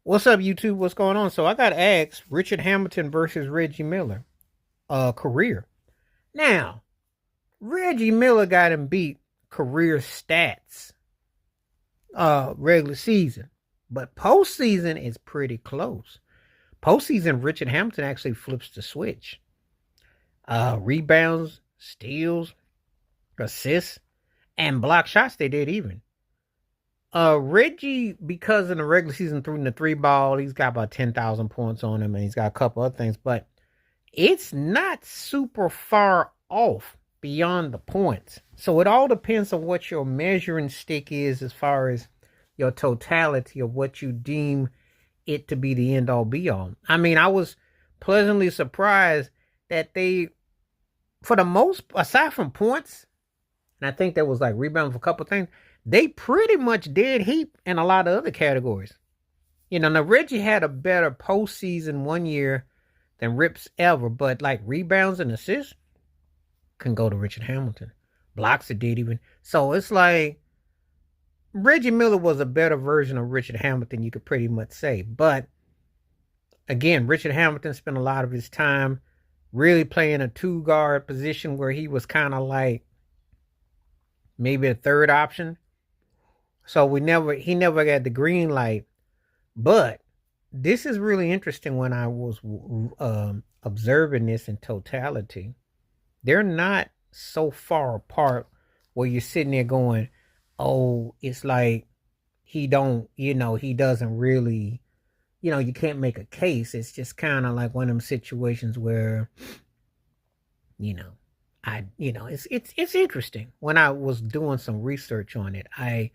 What's up, YouTube? What's going on? So I got asked Richard Hamilton versus Reggie Miller, career. Now, Reggie Miller got him beat career stats, regular season, but postseason is pretty close. Postseason, Richard Hamilton actually flips the switch. Rebounds, steals, assists, and block shots. They did even. Reggie, because in the regular season, threw in the three ball, he's got about 10,000 points on him, and he's got a couple other things, but it's not super far off beyond the points. So it all depends on what your measuring stick is as far as your totality of what you deem it to be the end all be all. I mean, I was pleasantly surprised that they, for the most, aside from points, and I think that was like rebound for a couple things, they pretty much did heap in a lot of other categories. Now Reggie had a better postseason one year than Rips ever, but like rebounds and assists can go to Richard Hamilton. Blocks it did even. So it's like Reggie Miller was a better version of Richard Hamilton, you could pretty much say. But again, Richard Hamilton spent a lot of his time really playing a two guard position where he was kind of like maybe a third option. So he never got the green light. But this is really interesting when I was observing this in totality. They're not so far apart where you're sitting there going, oh, it's like he doesn't really, you can't make a case. It's just kind of like one of them situations where, it's interesting. When I was doing some research on it, I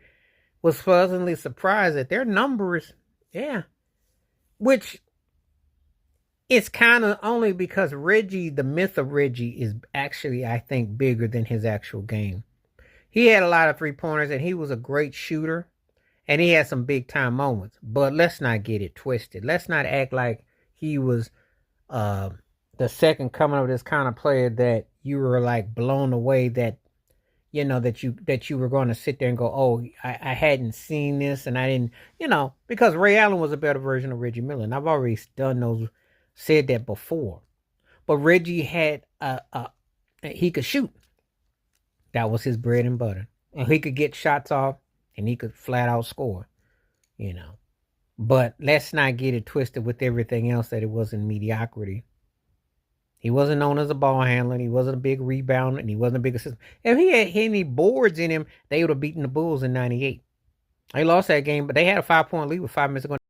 was pleasantly surprised at their numbers. Yeah. Which is kind of only because Reggie, the myth of Reggie, is actually, I think, bigger than his actual game. He had a lot of three-pointers, and he was a great shooter, and he had some big-time moments. But let's not get it twisted. Let's not act like he was the second coming of this kind of player that you were, like, blown away that that you were going to sit there and go, oh, I hadn't seen this, and I didn't, because Ray Allen was a better version of Reggie Miller, and I've already said that before. But Reggie had he could shoot. That was his bread and butter, and he could get shots off, and he could flat out score, But let's not get it twisted with everything else that it wasn't mediocrity. He wasn't known as a ball handler. He wasn't a big rebounder, and he wasn't a big assist. If he had any boards in him, they would have beaten the Bulls in '98. They lost that game, but they had a 5-point lead with 5 minutes to go.